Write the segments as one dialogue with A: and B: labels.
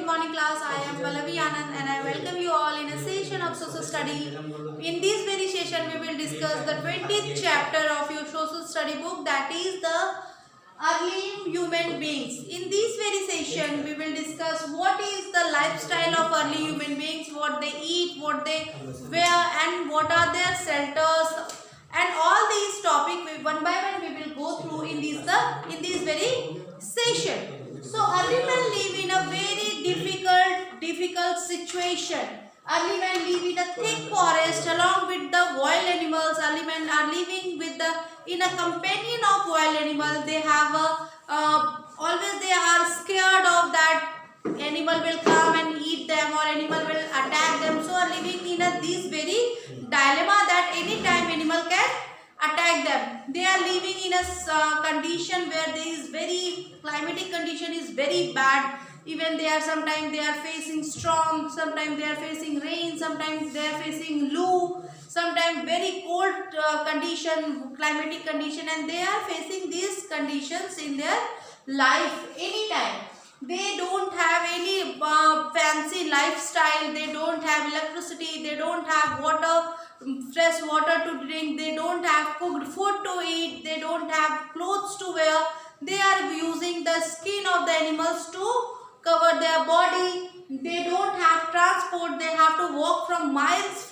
A: morning class. I am Pallavi Anand and I welcome you all in a session of social study. In this very session, we will discuss the 20th chapter of your social study book, that is the early human beings. In this very session, we will discuss what is the lifestyle of early human beings, what they eat, what they wear, and what are their shelters, and all these topics one by one we will go through in this very session. So early men live in a very difficult situation. Early men live in a thick forest along with the wild animals. Early men are living with the in a companion of wild animals. They have a always they are scared of that animal will come and eat them or animal will attack them. So are living in a this very dilemma that any time animal can attack them. They are living in a condition where there is very climatic condition is very bad. Even they are sometimes they are facing storm, sometimes they are facing rain, sometimes they are facing loo, sometimes very cold climatic condition, and they are facing these conditions in their life anytime. They don't have any fancy lifestyle, they don't have electricity, they don't have water, fresh water to drink, they don't have cooked food to eat, they don't have clothes to wear. They are using the skin of the animals to cover their body. They don't have transport, they have to walk from miles,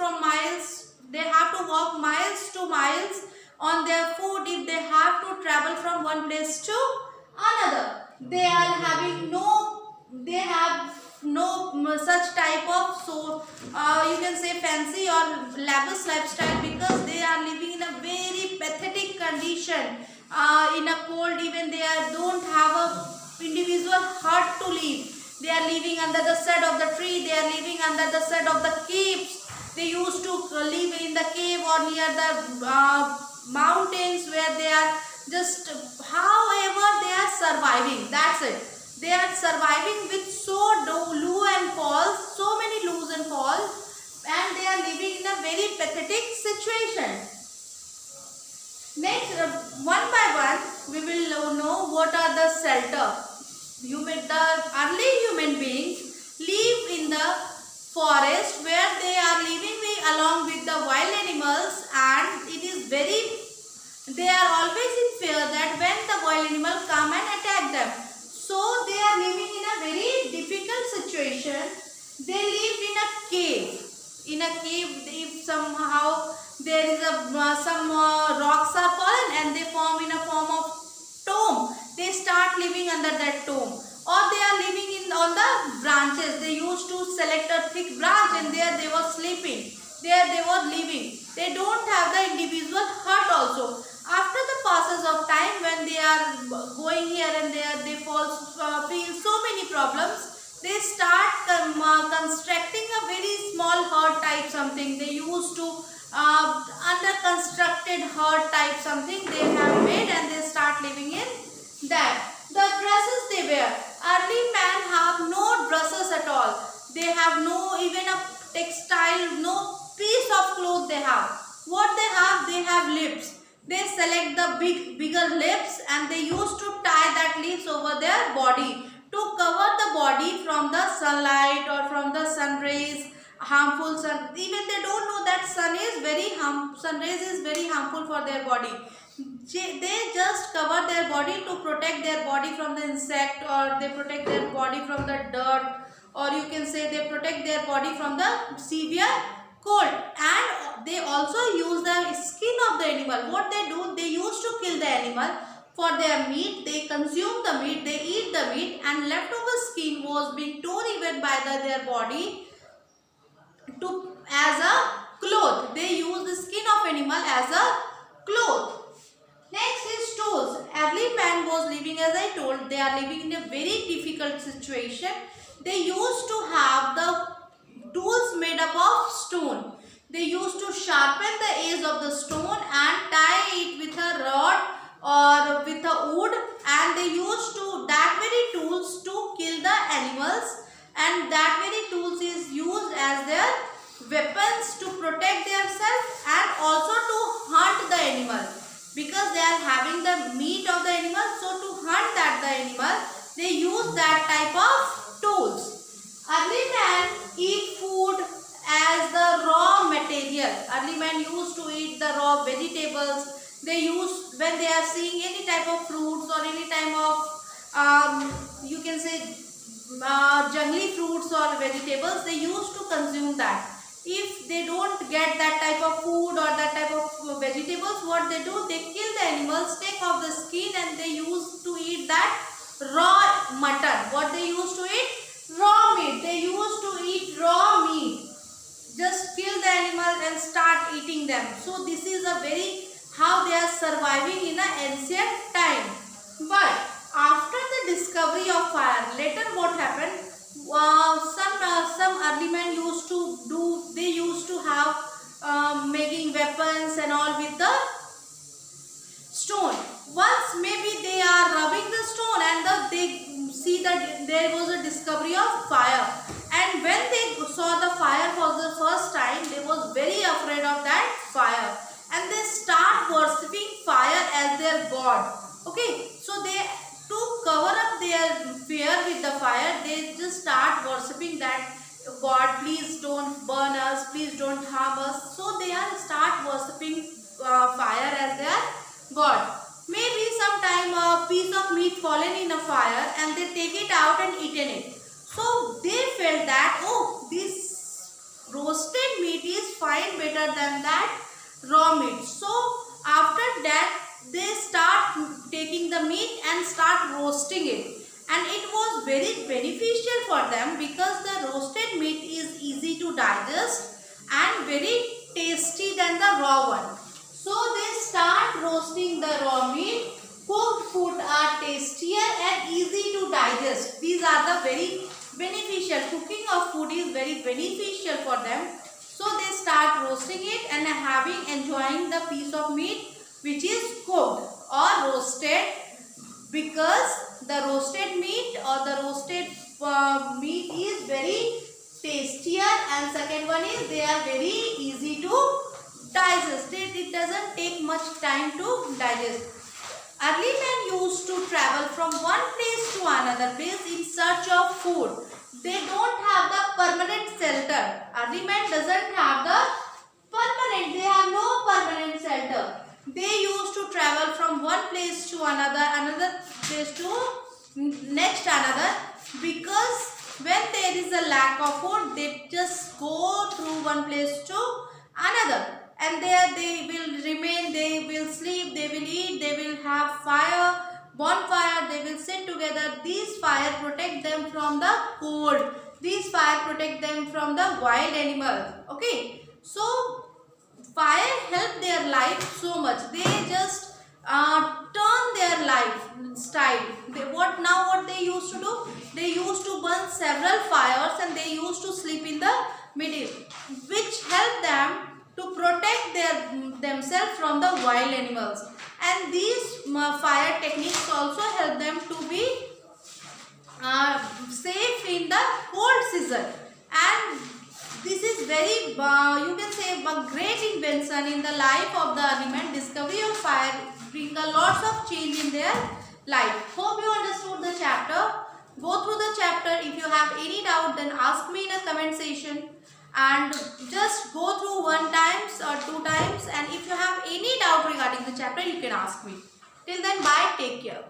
A: they have to walk miles to miles on their foot if they have to travel from one place to another. They are having they have no such type of you can say fancy or lavish lifestyle, because they are living in a very pathetic condition. In a cold, even they don't have a individual hut to live. They are living under the shade of the tree, they are living under the shade of the caves. They used to live in the cave or near the mountains, where they are just however they are surviving, that's it. They are surviving with loo and falls, so many loos and falls, and they are living in a very pathetic situation. Next, one by one we will know what are the shelter. The early human beings live in the forest, where they are living along with the wild animals, and it is they are always in fear that when the wild animal come and attack them. So they are living in a very difficult situation. They live in a cave. In a cave, if somehow there is some rocks are fallen and they form in a form of tomb, they start living under that tomb. Or they are living on the branches. They used to select a thick branch and there they were sleeping. There they were living. They don't have the individual hut also. After the passes of time, when they are going here and there, they feel so many problems. They start constructing a very small hut type something. They used to under constructed hut type something they have made, and they start living in that. The dresses they wear. Early men have no dresses at all. They have no even a textile, no piece of cloth they have. What they have lips. They select the bigger lips, and they used to tie that lips over their body to cover the body from the sunlight or from the sun rays, harmful sun. Even they don't know that sun rays is very harmful for their body. They just cover their body to protect their body from the insect, or they protect their body from the dirt, or you can say they protect their body from the severe cold. And they also use the skin of the animal. What they do, they used to kill the animal for their meat. They consume the meat, they eat the meat, and leftover skin was being torn even by their body as a cloth. They use the skin of animal as a cloth. Next is tools. Early man was living, as I told, they are living in a very difficult situation. They used to have the tools made up of stone. They used to sharpen the edge of the stone and tie it with a rod or with a wood, and they used to that very tools to kill the animals, and that very tools is used as their weapons to protect themselves and also to hunt the animal, because they are having the meat of the animal. So to hunt the animal, they use that type of tools. seeing any type of fruits or any type of you can say jungly fruits or vegetables, they used to consume that. If they don't get that type of food or that type of vegetables, what they do, they kill the animals, take off the skin, and they used to eat that raw mutton. What they used to eat? Raw meat. They used to eat raw meat. Just kill the animal and start eating them. So this is a very how they are surviving in an ancient time. But after the discovery of fire, later what happened? Some early men used to do. They used to have making weapons and all with the stone. Once maybe they are rubbing the stone and they see that there was a discovery of fire. And when they saw the fire for the first time, they was very afraid of that fire. And they start worshipping fire as their god. Okay, so they to cover up their fear with the fire, they just start worshipping that god. Please don't burn us. Please don't harm us. So they are start worshipping fire as their god. Maybe sometime a piece of meat fallen in a fire and they take it out and eaten it. So they felt that, oh, this roasted meat is fine better than that raw meat. So after that they start taking the meat and start roasting it. And it was very beneficial for them because the roasted meat is easy to digest and very tasty than the raw one. So they start roasting the raw meat. Cooked food are tastier and easy to digest. These are the very beneficial. Cooking of food is very beneficial for them. So they start roasting it and enjoying the piece of meat which is cooked or roasted, because the roasted meat or the roasted meat is very tastier, and second one is they are very easy to digest. It doesn't take much time to digest. Early men used to travel from one place to another place in search of food. They don't have the permanent shelter. Early men doesn't have the permanent. They have no permanent shelter. They used to travel from one place to another place to next another, because when there is a lack of food, they just go through one place to another. And there they will remain, they will sleep, they will eat, they will have fire, bonfire, they will sit together. These fire protect them from the cold. These fire protect them from the wild animals. Okay. So fire help their life so much. They just turn their lifestyle. What they used to do? They used to burn several fires and they used to sleep in the middle, which helped them to protect themselves from the wild animals. And these fire techniques also help them to be safe in the cold season. And this is very, you can say, a great invention in the life of the early man. Discovery of fire bring a lots of change in their life. Hope you understood the chapter. Go through the chapter. If you have any doubt, then ask me in a comment section. And just go through 1 times or 2 times. And if you have any doubt regarding the chapter, you can ask me. Till then, bye. Take care.